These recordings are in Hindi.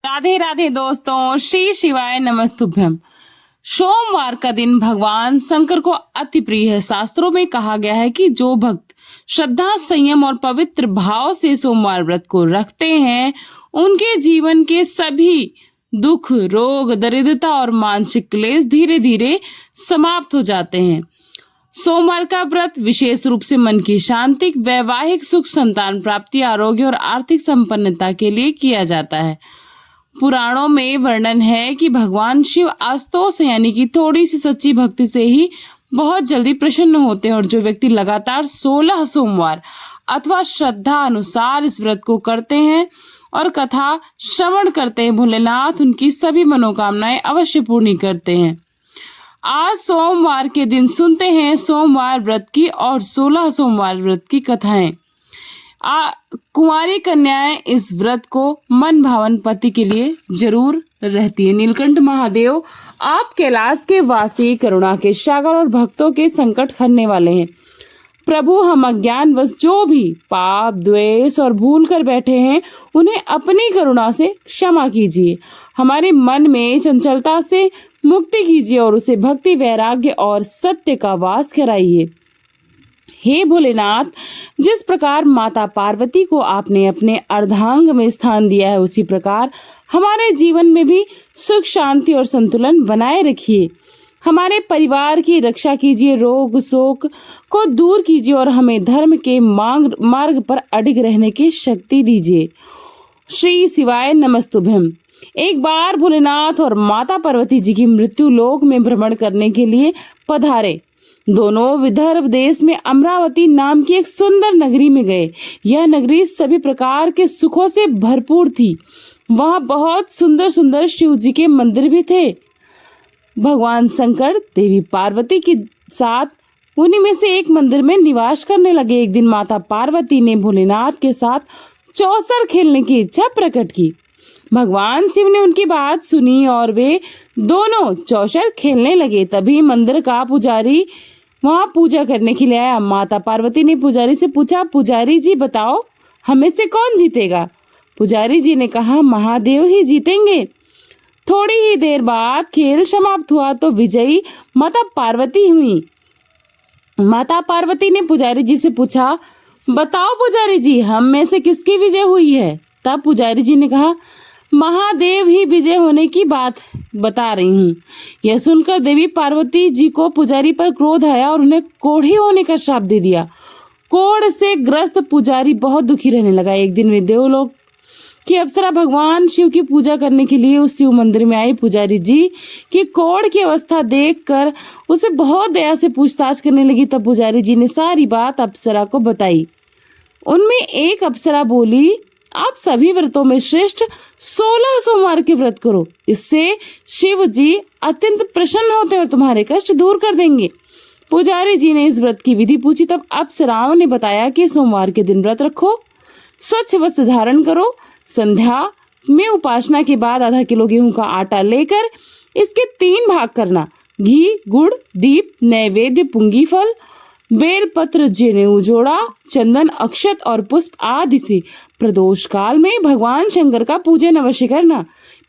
राधे राधे दोस्तों, श्री शिवाय नमस्तुभ्यम। सोमवार का दिन भगवान शंकर को अति प्रिय है। शास्त्रों में कहा गया है कि जो भक्त श्रद्धा, संयम और पवित्र भाव से सोमवार व्रत को रखते हैं, उनके जीवन के सभी दुख, रोग, दरिद्रता और मानसिक क्लेश धीरे धीरे समाप्त हो जाते हैं। सोमवार का व्रत विशेष रूप से मन की शांति, वैवाहिक सुख, संतान प्राप्ति, आरोग्य और आर्थिक संपन्नता के लिए किया जाता है। पुराणों में वर्णन है कि भगवान शिव आस्तोष यानी कि थोड़ी सी सच्ची भक्ति से ही बहुत जल्दी प्रसन्न होते हैं, और जो व्यक्ति लगातार 16 सोमवार अथवा श्रद्धा अनुसार इस व्रत को करते हैं और कथा श्रवण करते हैं, भोलेनाथ उनकी सभी मनोकामनाएं अवश्य पूर्ण करते हैं। आज सोमवार के दिन सुनते हैं सोमवार व्रत की और 16 सोमवार व्रत की कथाएं। कुंवारी कन्याएं इस व्रत को मन भावन पति के लिए जरूर रहती है। नीलकंठ महादेव आप कैलाश के वासी, करुणा के सागर और भक्तों के संकट हरने वाले हैं। प्रभु, हम अज्ञानवश जो भी पाप, द्वेष और भूल कर बैठे हैं, उन्हें अपनी करुणा से क्षमा कीजिए। हमारे मन में चंचलता से मुक्ति कीजिए और उसे भक्ति, वैराग्य और सत्य का वास कराइए। हे भोलेनाथ, जिस प्रकार माता पार्वती को आपने अपने अर्धांग में स्थान दिया है, उसी प्रकार हमारे जीवन में भी सुख, शांति और संतुलन बनाए रखिए। हमारे परिवार की रक्षा कीजिए, रोग शोक को दूर कीजिए और हमें धर्म के मार्ग पर अडिग रहने की शक्ति दीजिए। श्री शिवाय नमस्तुभ्यम। एक बार भोलेनाथ और माता पार्वती जी की मृत्यु लोक में भ्रमण करने के लिए पधारे। दोनों विदर्भ देश में अमरावती नाम की एक सुंदर नगरी में गए। यह नगरी सभी प्रकार के सुखों से भरपूर थी। वहां बहुत सुंदर सुंदर शिव जी के मंदिर भी थे। भगवान शंकर देवी पार्वती के साथ उन्हीं में से एक मंदिर में निवास करने लगे। एक दिन माता पार्वती ने भोलेनाथ के साथ चौसर खेलने की इच्छा प्रकट की। भगवान शिव ने उनकी बात सुनी और वे दोनों चौसर खेलने लगे। तभी मंदिर का पुजारी वहां पूजा करने के लिए आया। माता पार्वती ने पुजारी से पूछा, पुजारी जी बताओ, हमें से कौन जीतेगा? पुजारी जी ने कहा, महादेव ही जीतेंगे। थोड़ी ही देर बाद खेल समाप्त हुआ तो विजयी माता पार्वती हुई। माता पार्वती ने पुजारी जी से पूछा, बताओ पुजारी जी, हम में से किसकी विजय हुई है? तब पुजारी जी ने कहा, महादेव ही विजय होने की बात बता रही हूँ। यह सुनकर देवी पार्वती जी को पुजारी पर क्रोध आया और उन्हें कोढ़ी होने का श्राप दे दिया। कोढ़ से ग्रस्त पुजारी बहुत दुखी रहने लगा। एक दिन वे देवलोक की अप्सरा भगवान शिव की पूजा करने के लिए उस शिव मंदिर में आई। पुजारी जी की कोढ़ की अवस्था देखकर उसे बहुत दया से पूछताछ करने लगी। तब पुजारी जी ने सारी बात अप्सरा को बताई। उनमें एक अप्सरा बोली, आप सभी व्रतों में श्रेष्ठ 16 सोमवार के व्रत करो, इससे शिव जी अत्यंत प्रसन्न होते हैं और तुम्हारे कष्ट दूर कर देंगे। पुजारी जी ने इस व्रत की विधि पूछी। तब अप्सराओं ने बताया कि सोमवार के दिन व्रत रखो, स्वच्छ वस्त्र धारण करो, संध्या में उपासना के बाद आधा किलो गेहूं का आटा लेकर इसके 3 भाग करना। घी, गुड़, दीप, नैवेद्य, पुंगी फल, बेलपत्र, जनेऊ जोड़ा, चंदन, अक्षत और पुष्प आदि से प्रदोष काल में भगवान शंकर का पूजन अवश्य करना।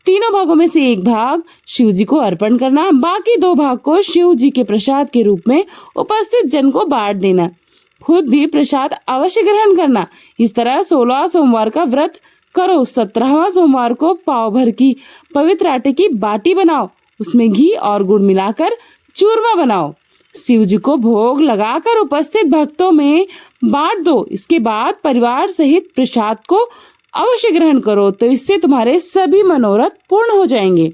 3 भागों में से 1 भाग शिव जी को अर्पण करना, बाकी 2 भाग को शिव जी के प्रसाद के रूप में उपस्थित जन को बांट देना। खुद भी प्रसाद अवश्य ग्रहण करना। इस तरह 16 सोमवार का व्रत करो। 17वां सोमवार को पाव भर की पवित्र आटे की बाटी बनाओ, उसमें घी और गुड़ मिलाकर चूरमा बनाओ, शिव जी को भोग लगाकर उपस्थित भक्तों में बांट दो। इसके बाद परिवार सहित प्रसाद को अवश्य ग्रहण करो, तो इससे तुम्हारे सभी मनोरथ पूर्ण हो जाएंगे।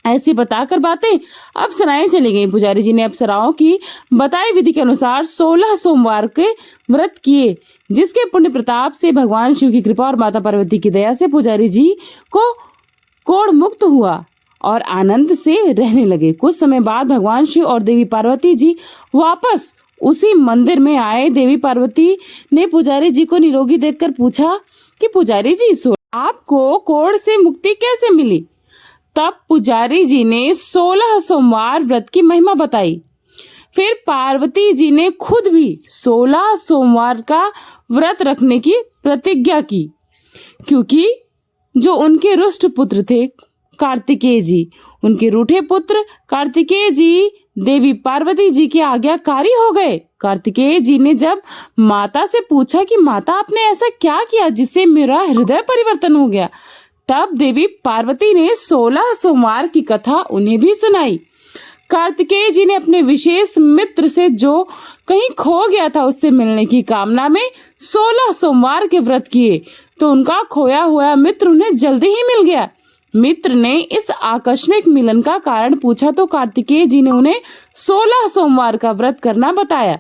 ऐसी बताकर बातें अप्सराएं चली गईं। पुजारी जी ने अप्सराओं की बताई विधि के अनुसार 16 सोमवार के व्रत किए, जिसके पुण्य प्रताप से भगवान शिव की कृपा और माता पार्वती की दया से पुजारी जी को कोढ़ मुक्त हुआ और आनंद से रहने लगे। कुछ समय बाद भगवान शिव और देवी पार्वती जी वापस उसी मंदिर में आए। देवी पार्वती ने पुजारी जी को निरोगी देखकर पूछा कि पुजारी जी, आपको कोढ़ से मुक्ति कैसे मिली? तब पुजारी जी ने 16 सोमवार व्रत की महिमा बताई। फिर पार्वती जी ने खुद भी 16 सोमवार का व्रत रखने की प्रतिज्ञा की, क्योंकि जो उनके रुष्ट पुत्र थे कार्तिकेय जी। उनके रूठे पुत्र कार्तिकेय जी देवी पार्वती जी के आज्ञाकारी हो गए। कार्तिकेय जी ने जब माता से पूछा कि माता आपने ऐसा क्या किया जिससे मेरा हृदय परिवर्तन हो गया, तब देवी पार्वती ने 16 सोमवार की कथा उन्हें भी सुनाई। कार्तिकेय जी ने अपने विशेष मित्र से जो कहीं खो गया था उससे मिलने की कामना में 16 सोमवार के व्रत किए, तो उनका खोया हुआ मित्र उन्हें जल्दी ही मिल गया। मित्र ने इस आकस्मिक मिलन का कारण पूछा तो कार्तिकेय जी ने उन्हें 16 सोमवार का व्रत करना बताया।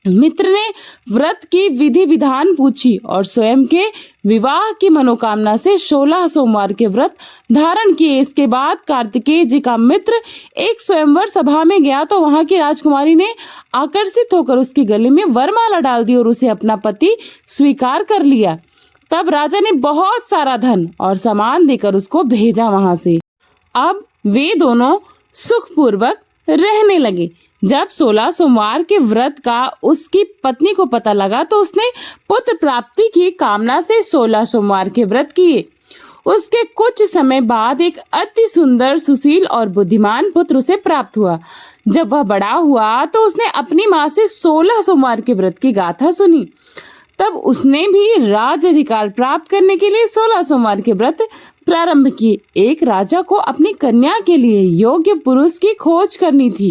मित्र ने व्रत की विधि विधान पूछी और स्वयं के विवाह की मनोकामना से 16 सोमवार के व्रत धारण किए। इसके बाद कार्तिकेय जी का मित्र एक स्वयंवर सभा में गया तो वहां की राजकुमारी ने आकर्षित होकर उसके गले में वरमाला डाल दी और उसे अपना पति स्वीकार कर लिया। तब राजा ने बहुत सारा धन और सामान देकर उसको भेजा वहां से। अब वे दोनों सुखपूर्वक रहने लगे। जब 16 सोमवार के व्रत का उसकी पत्नी को पता लगा तो उसने पुत्र प्राप्ति की कामना से 16 सोमवार के व्रत किए। उसके कुछ समय बाद एक अति सुंदर, सुशील और बुद्धिमान पुत्र उसे प्राप्त हुआ। जब वह बड़ा हुआ तो उसने अपनी माँ से 16 सोमवार के व्रत की गाथा सुनी। तब उसने भी राज अधिकार प्राप्त करने के लिए 16 सोमवार के व्रत प्रारंभ किए। एक राजा को अपनी कन्या के लिए योग्य पुरुष की खोज करनी थी।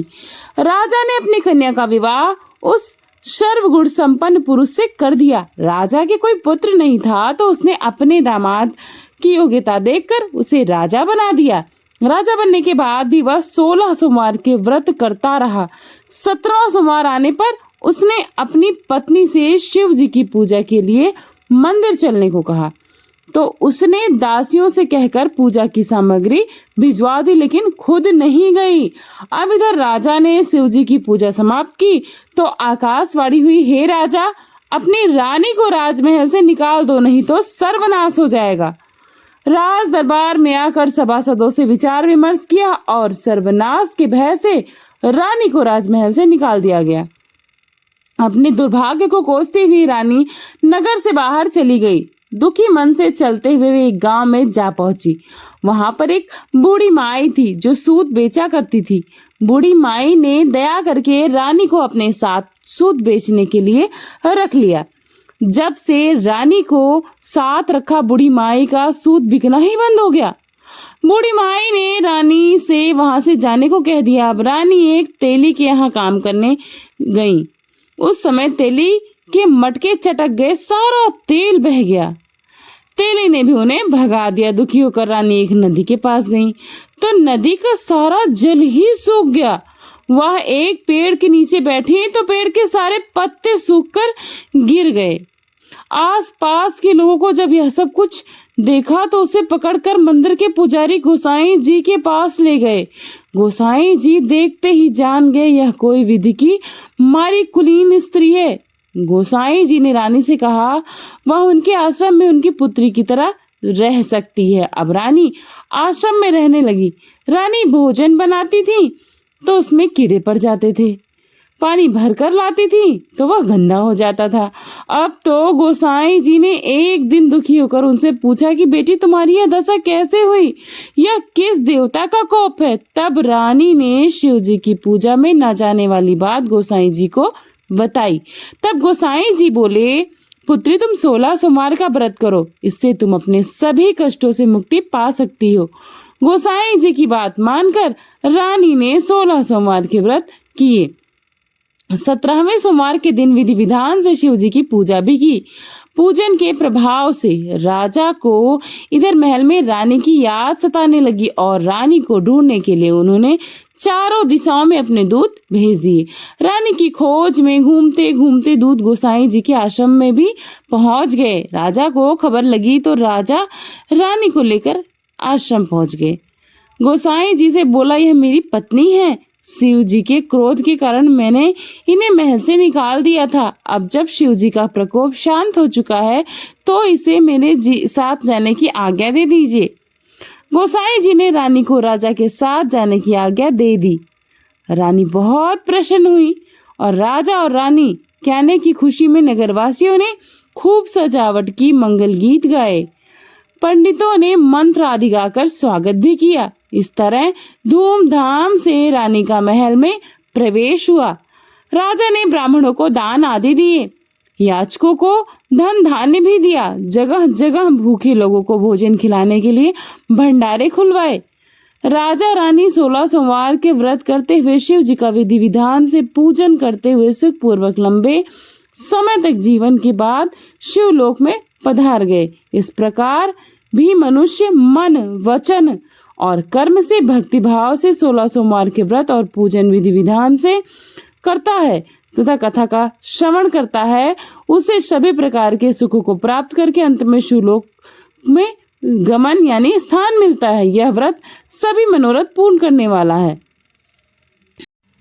राजा ने अपनी कन्या का विवाह उस सर्वगुण संपन्न पुरुष से कर दिया। राजा के कोई पुत्र नहीं था तो उसने अपने दामाद की योग्यता देखकर उसे राजा बना दिया। राजा बनने के बाद भी वह 16 सोमवार के व्रत करता रहा। 17वां सोमवार आने पर उसने अपनी पत्नी से शिव जी की पूजा के लिए मंदिर चलने को कहा तो उसने दासियों से कहकर पूजा की सामग्री भिजवा दी, लेकिन खुद नहीं गई। अब इधर राजा ने शिव जी की पूजा समाप्त की तो आकाशवाणी हुई, हे राजा, अपनी रानी को राजमहल से निकाल दो, नहीं तो सर्वनाश हो जाएगा। राज दरबार में आकर सभासदों से विचार विमर्श किया और सर्वनाश के भय से रानी को राजमहल से निकाल दिया गया। अपने दुर्भाग्य को कोसती हुई रानी नगर से बाहर चली गई। दुखी मन से चलते हुए वे एक गांव में जा पहुंची। वहां पर एक बूढ़ी माई थी जो सूत बेचा करती थी। बूढ़ी माई ने दया करके रानी को अपने साथ सूत बेचने के लिए रख लिया। जब से रानी को साथ रखा, बूढ़ी माई का सूत बिकना ही बंद हो गया। बूढ़ी माई ने रानी से वहां से जाने को कह दिया। अब रानी एक तेली के यहाँ काम करने गई। उस समय तेली के मटके चटक गए, सारा तेल बह गया। तेली ने भी उन्हें भगा दिया। दुखी होकर रानी एक नदी के पास गई तो नदी का सारा जल ही सूख गया। वह एक पेड़ के नीचे बैठी तो पेड़ के सारे पत्ते सूखकर गिर गए। आसपास के लोगों को जब यह सब कुछ देखा तो उसे पकड़कर मंदिर के पुजारी गोसाई जी के पास ले गए। गोसाई जी देखते ही जान गए यह कोई विधि की मारी कुलीन स्त्री है। गोसाई जी ने रानी से कहा वह उनके आश्रम में उनकी पुत्री की तरह रह सकती है। अब रानी आश्रम में रहने लगी। रानी भोजन बनाती थी तो उसमें कीड़े पड़ जाते थे। पानी भरकर लाती थी तो वह गंदा हो जाता था। अब तो गोसाई जी ने एक दिन दुखी होकर उनसे पूछा कि बेटी, तुम्हारी यह दशा कैसे हुई? यह किस देवता का कोप है? तब रानी ने शिव जी की पूजा में न जाने वाली बात गोसाई जी को बताई। तब गोसाई जी बोले, पुत्री, तुम 16 सोमवार का व्रत करो, इससे तुम अपने सभी कष्टों से मुक्ति पा सकती हो। गोसाई जी की बात मानकर रानी ने 16 सोमवार के व्रत किए। 17वें सोमवार के दिन विधि विधान से शिव जी की पूजा भी की। पूजन के प्रभाव से राजा को इधर महल में रानी की याद सताने लगी और रानी को ढूंढने के लिए उन्होंने चारों दिशाओं में अपने दूत भेज दिए। रानी की खोज में घूमते घूमते दूत गोसाई जी के आश्रम में भी पहुंच गए। राजा को खबर लगी तो राजा रानी को लेकर आश्रम पहुंच गए। गोसाई जी से बोला, यह मेरी पत्नी है। शिव जी के क्रोध के कारण मैंने इन्हें महल से निकाल दिया था। अब जब शिव जी का प्रकोप शांत हो चुका है तो इसे मेरे साथ जाने की आज्ञा दे दीजिए। गोसाई जी ने रानी को राजा के साथ जाने की आज्ञा दे दी। रानी बहुत प्रसन्न हुई और राजा और रानी के आने की खुशी में नगरवासियों ने खूब सजावट की, मंगल गीत गाए। पंडितों ने मंत्र आदि गाकर स्वागत भी किया। इस तरह धूमधाम से रानी का महल में प्रवेश हुआ। राजा ने ब्राह्मणों को दान आदि दिए, याचकों को धन धान्य भी दिया। जगह जगह भूखे लोगों को भोजन खिलाने के लिए भंडारे खुलवाए। राजा रानी 16 सोमवार के व्रत करते हुए शिव जी का विधि विधान से पूजन करते हुए सुखपूर्वक लंबे समय तक जीवन के बाद शिवलोक में पधार गए। इस प्रकार भी मनुष्य मन, वचन और कर्म से भक्ति भाव से 16 सोमवार के व्रत और पूजन विधि विधान से करता है तथा कथा का श्रवण करता है, उसे सभी प्रकार के सुखों को प्राप्त करके अंत में शिवलोक में गमन यानी स्थान मिलता है। यह व्रत सभी मनोरथ पूर्ण करने वाला है।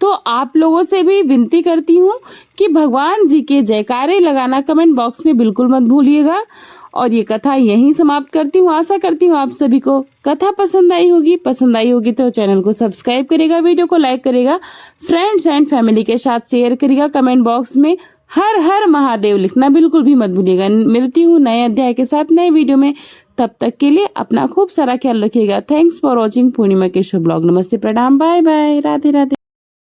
तो आप लोगों से भी विनती करती हूँ कि भगवान जी के जयकारे लगाना कमेंट बॉक्स में बिल्कुल मत भूलिएगा। और ये कथा यहीं समाप्त करती हूँ। आशा करती हूँ आप सभी को कथा पसंद आई होगी तो चैनल को सब्सक्राइब करेगा, वीडियो को लाइक करेगा, फ्रेंड्स एंड फैमिली के साथ शेयर करेगा। कमेंट बॉक्स में हर हर महादेव लिखना बिल्कुल भी मत भूलिएगा। मिलती हूँ नए अध्याय के साथ नए वीडियो में। तब तक के लिए अपना खूब सारा ख्याल रखिएगा। थैंक्स फॉर वॉचिंग पूर्णिमा के शुभ ब्लॉग। नमस्ते, प्रणाम, बाय बाय, राधे राधे।